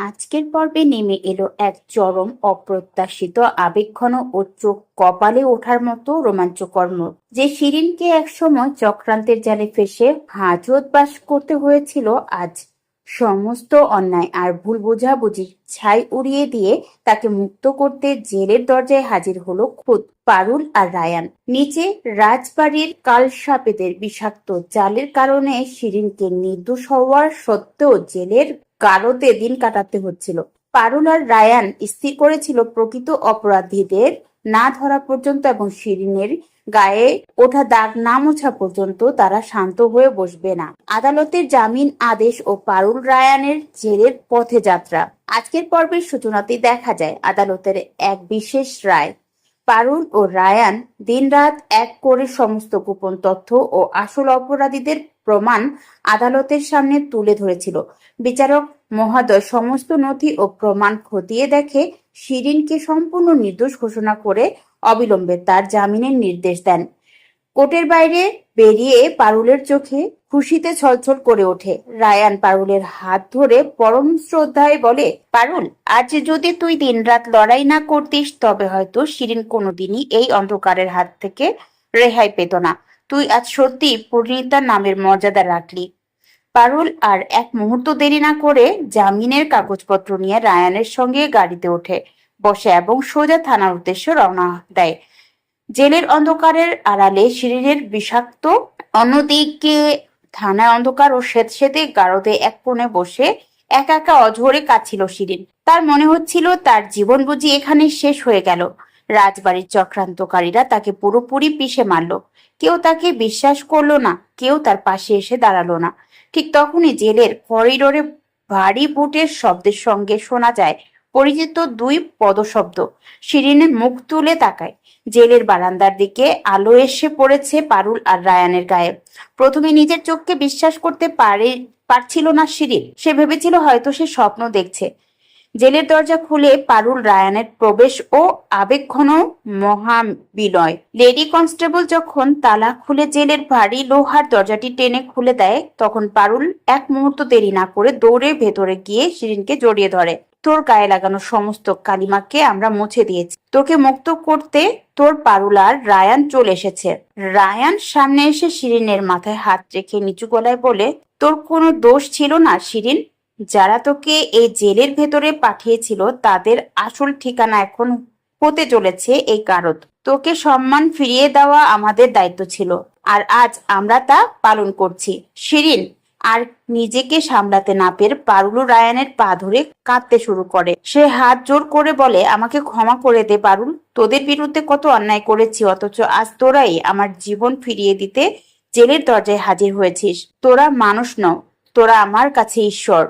আজকের পর্বে নেমে এলো এক চরম অপ্রত্যাশিত আবেগঘন ও চোখ কপালে ওঠার মতো রোমাঞ্চকর মোড়। যে শিরিনকে একসময় চক্রান্তের জালে ফেসে হাজত বাস করতে হয়েছিল, আজ সমস্ত অন্যায় আর ভুল বোঝাবুঝির ছাই উড়িয়ে দিয়ে তাকে মুক্ত করতে জেলের দরজায় হাজির হলো খোদ পারুল আর রায়ান। নিচে রাজবাড়ির কালসাপেদের বিষাক্ত জালের কারণে শিরিনকে নির্দোষ হওয়ার সত্ত্বেও জেলের গারদে দিন কাটাতে হচ্ছিল। পারুল আর রায়ান স্থির করেছিল প্রকৃত অপরাধীদের না ধরা পর্যন্ত এবং শিরিনের গায়ে ওঠা দাগ না মোছা পর্যন্ত তারা শান্ত হয়ে বসবে না। আদালতের জামিন আদেশ ও পারুল রায়ানের জেলের পথে যাত্রা। আজকের পর্বের সূচনাতেই দেখা যায় আদালতের এক বিশেষ রায়। পারুল ও রায়ান দিনরাত এক করে সমস্ত গোপন তথ্য ও আসল অপরাধীদের প্রমাণ আদালতের সামনে তুলে ধরেছিল। বিচারক মহোদয় সমস্ত নথি ও প্রমাণ খতিয়ে দেখে শিরিনকে সম্পূর্ণ নির্দোষ ঘোষণা করে অবিলম্বে তার জামিনের নির্দেশ দেন। কোর্টের বাইরে বেরিয়ে পারুলের চোখে খুশিতে ছলছল করে ওঠে। রায়ান পারুলের হাত ধরে পরম শ্রদ্ধায় বলে, পারুল, আজ যদি তুই দিনরাত লড়াই না করতিস তবে হয়তো শিরিন কোনোদিনই এই অন্ধকারের হাত থেকে রেহাই পেত না। তুই আজ সত্যি পরিণীতার নামের মর্যাদা রাখলি। পারুল আর এক মুহূর্ত দেরি না করে জামিনের কাগজপত্র নিয়ে রায়ানের সঙ্গে গাড়িতে ওঠে বসে এবং সোজা থানার উদ্দেশ্যে রওনা দেয়। জেলের অন্ধকারের আড়ালে শিরিনের বিষাক্ত, অন্যদিকে থানায় অন্ধকার ও স্যাঁতসেঁতে গারদে এক কোণে বসে একা একা অঝরে কাঁদছিল শিরিন। তার মনে হচ্ছিল তার জীবন বুঝি এখানে শেষ হয়ে গেল। রাজবাড়ির চক্রান্তকারীরা তাকে পুরোপুরি পিষে মারল। কেউ তাকে বিশ্বাস করলো না, কেউ তার পাশে এসে দাঁড়ালো না। ঠিক তখনই জেলের করিডোরে ভারী বুটের শব্দের সঙ্গে শোনা যায় পরিচিত দুই পদশব্দ। শিরিনের মুখ তুলে তাকায়। জেলের বারান্দার দিকে আলো এসে পড়েছে পারুল আর রায়ানের গায়ে। প্রথমে নিজের চোখকে বিশ্বাস করতে পারছিল না শিরিন। সে ভেবেছিল হয়তো সে স্বপ্ন দেখছে। জেলের দরজা খুলে পারুল রায়ানের প্রবেশ ও আবেগঘন মহাবিনয়। লেডি কনস্টেবল যখন তালা খুলে জেলের ভারী লোহার দরজাটি টেনে খুলে দেয়, তখন পারুল এক মুহূর্ত দেরি না করে দৌড়ে ভেতরে গিয়ে শিরিনকে জড়িয়ে ধরে। তোর গায়ে লাগানো সমস্ত কালিমাকে আমরা মুছে দিয়েছি। তোকে মুক্ত করতে তোর পারুল আর রায়ান চলে এসেছে। রায়ান সামনে এসে শিরিনের মাথায় হাত রেখে নিচু গলায় বলে, তোর কোনো দোষ ছিল না শিরিন। যারা তোকে এই জেলের ভেতরে পাঠিয়েছিল তাদের আসল ঠিকানা এখন হতে চলেছে এই গারদ। তোকে সম্মান ফিরিয়ে দেওয়া আমাদের দায়িত্ব ছিল, আর আজ আমরা তা পালন করছি। শিরিন আর নিজেকে সামলাতে না পেরে পারুল রায়ানের পা ধরে কাঁদতে শুরু করে। সে হাত জোর করে বলে, আমাকে ক্ষমা করে দে পারুল। তোদের বিরুদ্ধে কত অন্যায় করেছি, অথচ আজ তোরাই আমার জীবন ফিরিয়ে দিতে জেলের দরজায় হাজির হয়েছিস। তোরা মানুষ নও, তোরা আমার কাছে ঈশ্বর।